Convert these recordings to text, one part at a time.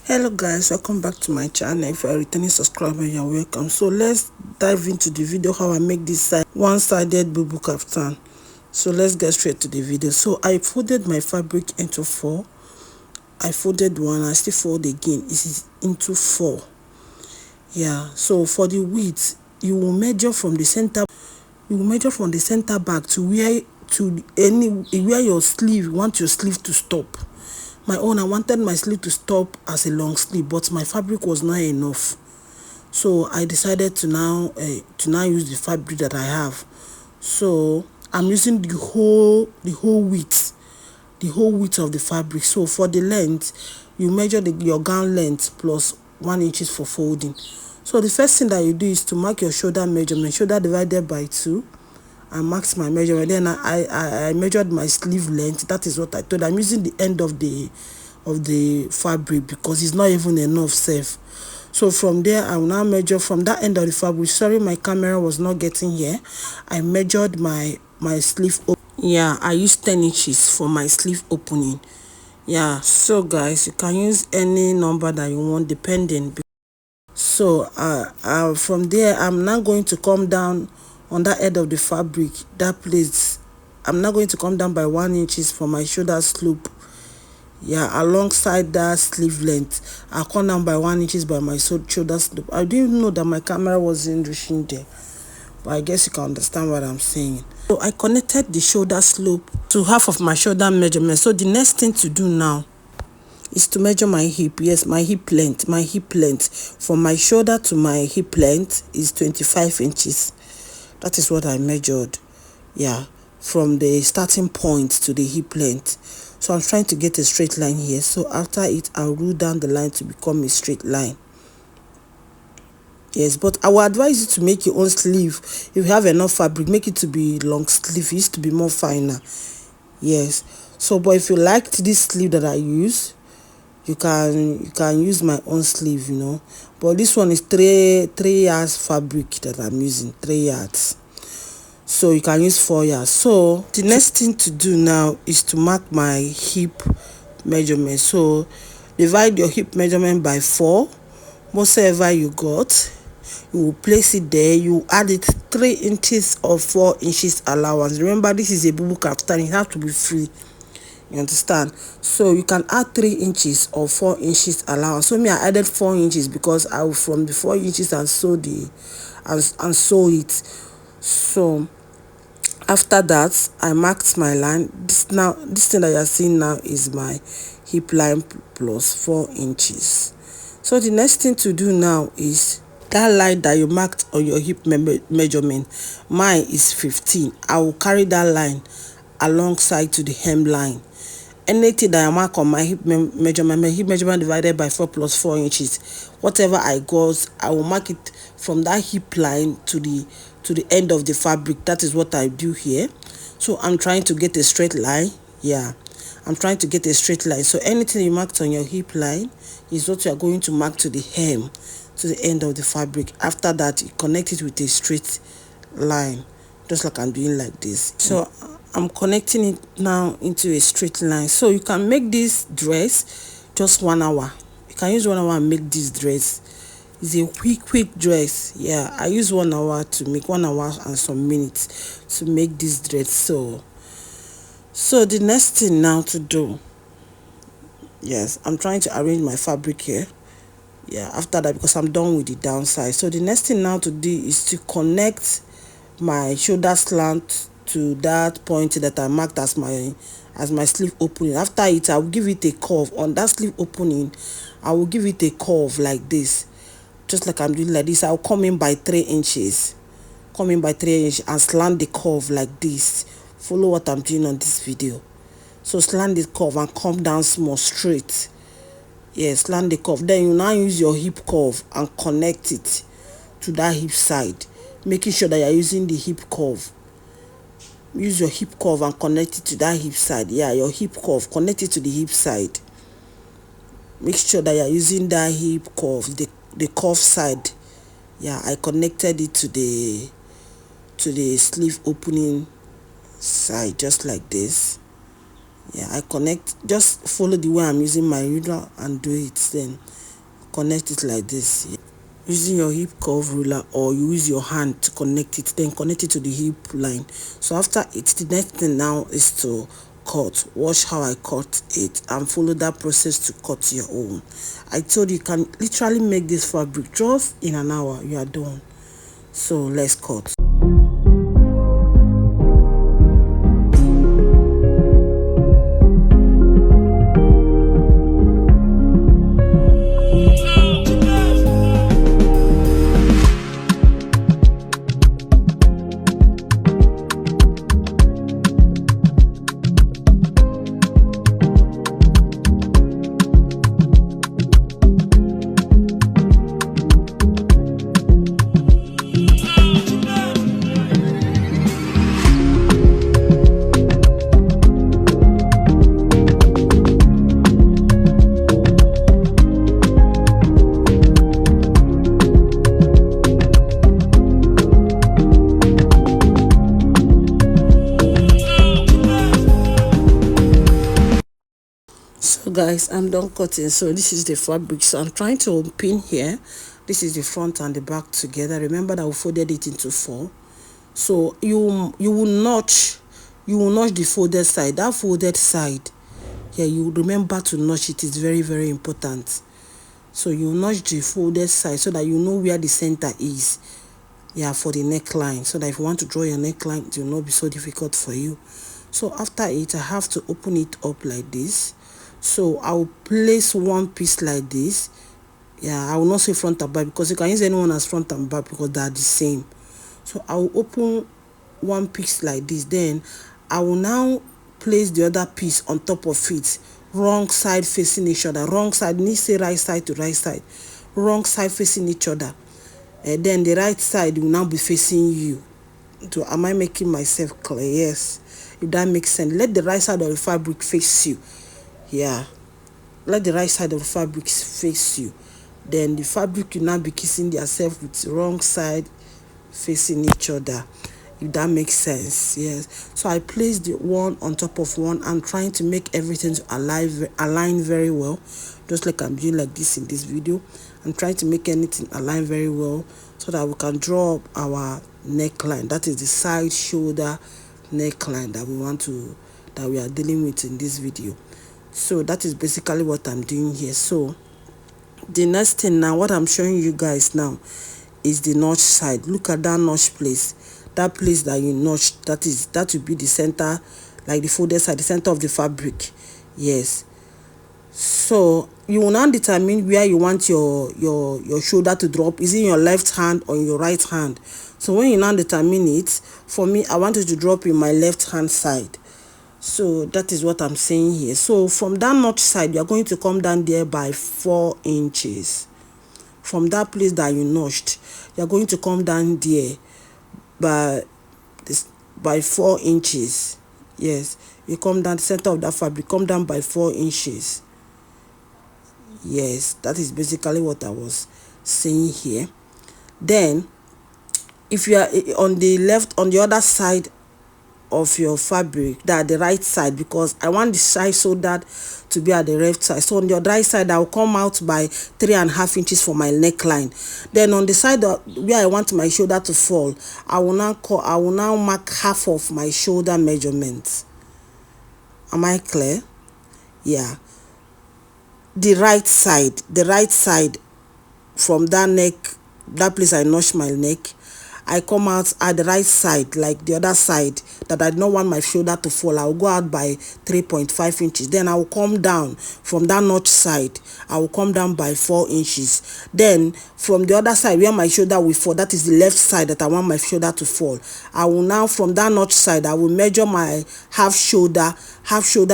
Hello guys, welcome back to my channel. If you are a returning subscriber, you're welcome. So let's dive into the video how I make this one-sided Bubu Kaftan. So let's get straight to the video. So I folded my fabric into 4. I folded one, I still fold again. It is into 4. Yeah, so for the width, you will measure from the center. You will measure from the center back to where your sleeve, you want your sleeve to stop. My own, I wanted my sleeve to stop as a long sleeve, but my fabric was not enough. So I decided to now use the fabric that I have. So I'm using the whole width of the fabric. So for the length, you measure your gown length plus 1 inch for folding. So the first thing that you do is to mark your shoulder measurement, shoulder divided by 2. I marked my measurement. Then I measured my sleeve length. That is what I told. I'm using the end of the fabric because it's not even enough safe. So from there, I will now measure from that end of the fabric. Sorry, my camera was not getting here. I measured my sleeve. Yeah, I used 10 inches for my sleeve opening. Yeah, so guys, you can use any number that you want depending. So from there, I'm now going to come down on that edge of the fabric, that place. I'm now going to come down by 1 inches for my shoulder slope. Yeah, alongside that sleeve length, I'll come down by 1 inches by my shoulder slope. I didn't know that my camera wasn't reaching there, but I guess you can understand what I'm saying. So I connected the shoulder slope to half of my shoulder measurement. So the next thing to do now is to measure my hip. Yes, my hip length. My hip length from my shoulder to my hip length is 25 inches. That is what I measured. Yeah, from the starting point to the hip length. So I'm trying to get a straight line here. So after it, I'll rule down the line to become a straight line. Yes, but I will advise you to make your own sleeve. If you have enough fabric, make it to be long sleeve. It used to be more finer. Yes. So, but if you liked this sleeve that I use, you can use my own sleeve, but this one is 3 yards fabric that I'm using, 3 yards. So you can use 4 yards. So the next thing to do now is to mark my hip measurement. So divide your hip measurement by 4. Whatever you got, you will place it there. You add it 3 inches or 4 inches allowance. Remember, this is a Bubu Kaftan. It has to be free. You understand? So you can add 3 inches or 4 inches allowance. So me, I added 4 inches because I will from the 4 inches and sew it. So after that, I marked my line. This thing that you are seeing now is my hip line plus 4 inches. So the next thing to do now is that line that you marked on your hip measurement. Mine is 15. I will carry that line alongside to the hem line. Anything that I mark on my hip measurement, divided by 4 plus 4 inches, whatever I got, I will mark it from that hip line to the end of the fabric. That is what I do here. So I'm trying to get a straight line. Yeah, I'm trying to get a straight line. So anything you marked on your hip line is what you are going to mark to the hem, to the end of the fabric. After that, you connect it with a straight line, just like I'm doing like this. So I'm connecting it now into a straight line. So you can make this dress just 1 hour. You can use 1 hour and make this dress. It's a quick dress. Yeah, I use 1 hour to make 1 hour and some minutes to make this dress. So the next thing now to do, yes, I'm trying to arrange my fabric here. Yeah, after that, because I'm done with the downside. So the next thing now to do is to connect my shoulder slant to that point that I marked as my sleeve opening. After it, I will give it a curve. On that sleeve opening, I will give it a curve like this, just like I'm doing like this. I'll come in by 3 inches, and slant the curve like this. Follow what I'm doing on this video. So slant the curve and come down small straight. Yes, slant the curve. Then you now use your hip curve and connect it to that hip side, making sure that you're using the hip curve. Use your hip curve and connect it to that hip side. Yeah, your hip curve, connect it to the hip side. Make sure that you're using that hip curve, the curve side. Yeah, I connected it to the sleeve opening side, just like this. Yeah, I connect, just follow the way I'm using my ruler and do it, then connect it like this. Yeah. Using your hip curve ruler, or you use your hand to connect it, then connect it to the hip line. So after it, the next thing now is to cut. Watch how I cut it and follow that process to cut your own. I told you can literally make this fabric just in an hour. You are done. So let's cut. So guys, I'm done cutting. So this is the fabric. So I'm trying to pin here. This is the front and the back together. Remember that we folded it into 4. So you will notch the folded side. That folded side, yeah, you remember to notch it. Is very, very important. So you notch the folded side so that you know where the center is, yeah, for the neckline, so that if you want to draw your neckline, it will not be so difficult for you. So after it, I have to open it up like this. So I will place one piece like this. Yeah, I will not say front and back, because you can use anyone as front and back because they are the same. So I will open one piece like this. Then I will now place the other piece on top of it, wrong side facing each other. Wrong side, need say right side to right side, wrong side facing each other. And then the right side will now be facing you. So am I making myself clear? Yes, if that makes sense. Let the right side of the fabric face you. Yeah, let the right side of the fabric face you. Then the fabric will now be kissing themselves with the wrong side facing each other, if that makes sense. Yes, so I place the one on top of one. I'm trying to make everything align very well, just like I'm doing like this in this video. I'm trying to make anything align very well so that we can draw up our neckline. That is the side shoulder neckline that we are dealing with in this video. So that is basically what I'm doing here. So the next thing now, what I'm showing you guys now, is the notch side. Look at that notch place, that place that you notch, that will be the center, like the folded side, the center of the fabric. Yes, so you will now determine where you want your shoulder to drop. Is it in your left hand or in your right hand? So when you now determine it, for me, I want it to drop in my left hand side. So that is what I'm saying here. So from that notch side, you are going to come down there by 4 inches. From that place that you notched, you are going to come down there by 4 inches. Yes, you come down the center of that fabric, come down by 4 inches. Yes, that is basically what I was saying here. Then if you are on the other side of your fabric, that the right side, because I want the side shoulder to be at the left side. So on the right side, I will come out by 3.5 inches for my neckline. Then on the side where I want my shoulder to fall, I will now mark half of my shoulder measurement. Am I clear? Yeah. The right side from that neck, that place I notch my neck, I come out at the right side, like the other side, that I don't want my shoulder to fall. I will go out by 3.5 inches. Then I will come down from that notch side. I will come down by 4 inches. Then from the other side where my shoulder will fall, that is the left side that I want my shoulder to fall, I will now, from that notch side, I will measure my half shoulder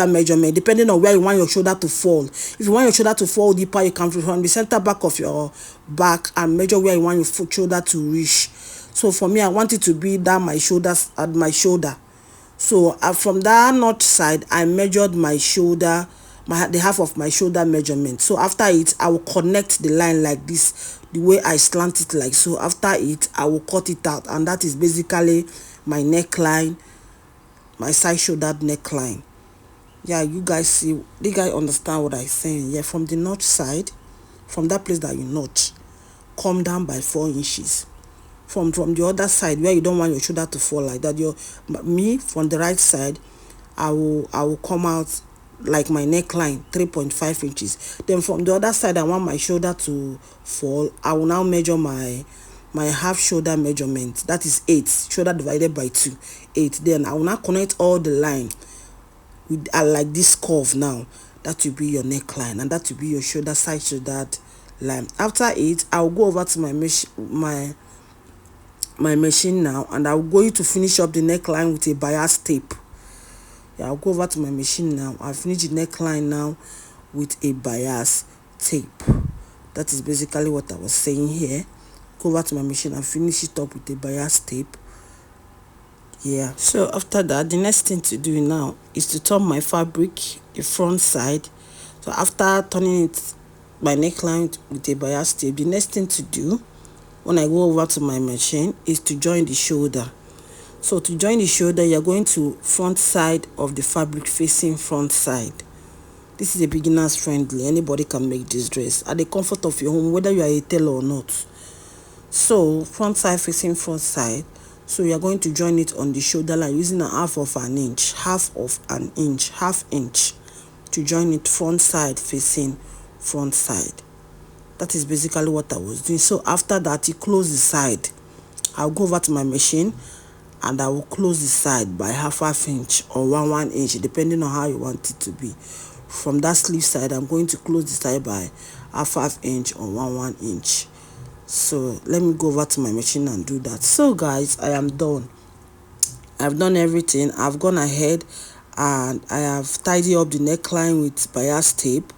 measurement, depending on where you want your shoulder to fall. If you want your shoulder to fall deeper, you can from the center back of your back and measure where you want your shoulder to reach. So for me, I want it to be down my shoulders, at my shoulder. So from that notch side, I measured my shoulder, the half of my shoulder measurement. So after it, I will connect the line like this, the way I slant it like so. After it, I will cut it out, and that is basically my neckline, my side shoulder neckline. Yeah, you guys see, you guys understand what I'm saying? Yeah, from the notch side, from that place that you notch, come down by 4 inches. From the other side where you don't want your shoulder to fall like that, me from the right side, I will come out like my neckline 3.5 inches. Then from the other side, I want my shoulder to fall. I will now measure my half shoulder measurement, that is 8, shoulder divided by 2, 8. Then I will now connect all the line with like this curve. Now that will be your neckline, and that will be your shoulder side shoulder line. After it, I'll go over to my machine now, and I'm going to finish up the neckline with a bias tape. Yeah, I'll go over to my machine now. I'll finish the neckline now with a bias tape. That is basically what I was saying here. Go over to my machine and finish it up with a bias tape. Yeah, so after that, the next thing to do now is to turn my fabric the front side. So after turning it, my neckline with a bias tape, the next thing to do when I go over to my machine is to join the shoulder. So to join the shoulder, you're going to front side of the fabric facing front side. This is a beginner's friendly. Anybody can make this dress at the comfort of your home, whether you are a tailor or not. So front side facing front side. So you're going to join it on the shoulder line using a half inch to join it front side facing front side. That is basically what I was doing. So after that, you close the side. I'll go over to my machine and I will close the side by half inch or 1 inch, depending on how you want it to be. From that sleeve side, I'm going to close the side by half inch or 1 inch. So let me go over to my machine and do that. So guys, I am done. I've done everything. I've gone ahead and I have tidied up the neckline with bias tape.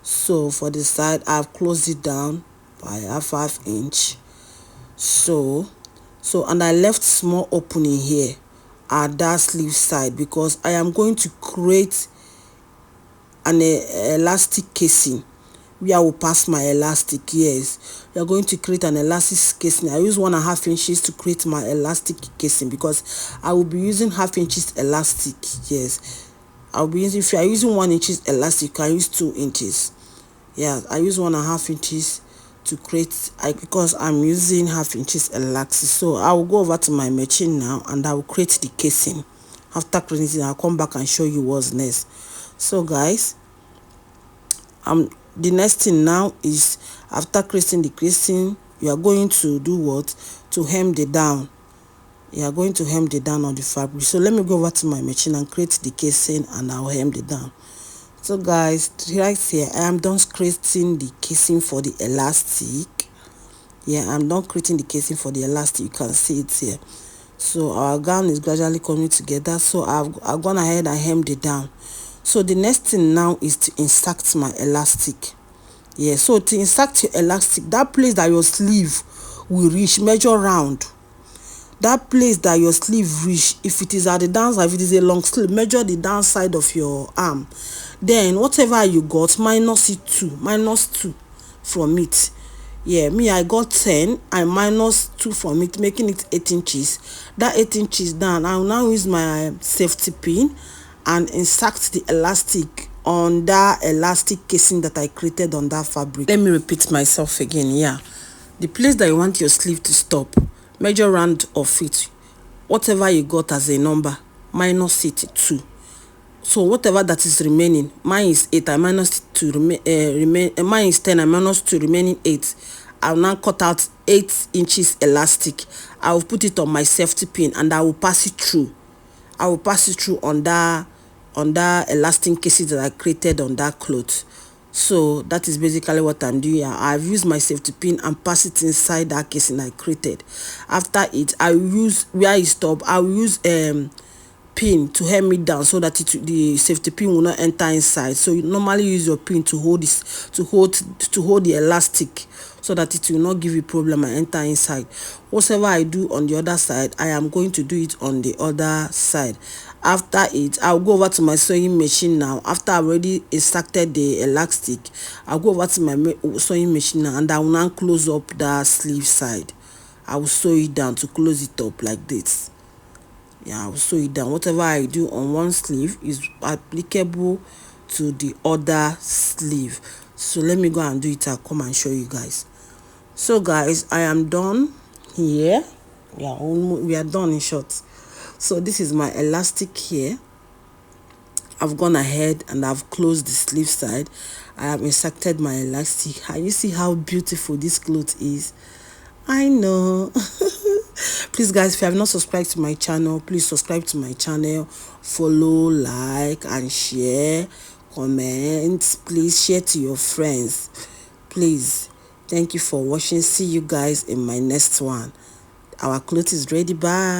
So for the side, I've closed it down by half inch. So and I left small opening here at that sleeve side because I am going to create an elastic casing where I will pass my elastic. Yes, we are going to create an elastic casing. I use 1.5 inches to create my elastic casing because I will be using half inches elastic. Yes, I'll be using, if you are using 1 inch elastic, you can use 2 inches. Yeah, I use 1.5 inches to create, because I'm using half inches elastic. So I will go over to my machine now and I will create the casing. After creating it, I'll come back and show you what's next. So guys, the next thing now is, after creating the casing, you are going to do what? To hem the down. You are going to hem the down on the fabric. So let me go over to my machine and create the casing and I'll hem the down. So guys, right here, I am done creating the casing for the elastic. Yeah, I'm done creating the casing for the elastic. You can see it here. So our gown is gradually coming together. So I've gone ahead and hemmed it down. So the next thing now is to insert my elastic. Yeah, so to insert your elastic, that place that your sleeve will reach, measure round. That place that your sleeve reach, if it is at the downside, if it is a long sleeve, measure the downside of your arm. Then whatever you got, minus 2 from it. Yeah, me, I got 10, I minus 2 from it, making it 8 inches. That 8 inches down, I will now use my safety pin and insert the elastic on that elastic casing that I created on that fabric. Let me repeat myself again. Yeah, the place that you want your sleeve to stop, measure round of it. Whatever you got as a number, minus it 2. So whatever that is remaining, mine is 8, I minus 2, mine is 10, I minus 2, remaining 8. I'll now cut out 8 inches elastic. I will put it on my safety pin and I will pass it through. I will pass it through on that elastic casing that I created on that cloth. So that is basically what I'm doing here. I've used my safety pin and pass it inside that casing I created. After it, I will use, where it stop, I will use pin to hem it down so that the safety pin will not enter inside. So you normally use your pin to hold this, to hold the elastic, so that it will not give you problem and enter inside. Whatever I do on the other side, I am going to do it on the other side. After it, I'll go over to my sewing machine now. After I've already inserted the elastic, I'll go over to my sewing machine now and I will now close up the sleeve side. I will sew it down to close it up like this. Yeah, I'll sew it down. Whatever I do on one sleeve is applicable to the other sleeve. So let me go and do it. I'll come and show you guys. So guys, I am done here. Yeah, we are done in short. So this is my elastic here. I've gone ahead and I've closed the sleeve side. I have inserted my elastic. And you see how beautiful this cloth is. I know. Please guys, if you have not subscribed to my channel, please subscribe to my channel, follow, like and share, comment. Please share to your friends. Please. Thank you for watching. See you guys in my next one. Our clothes is ready. Bye.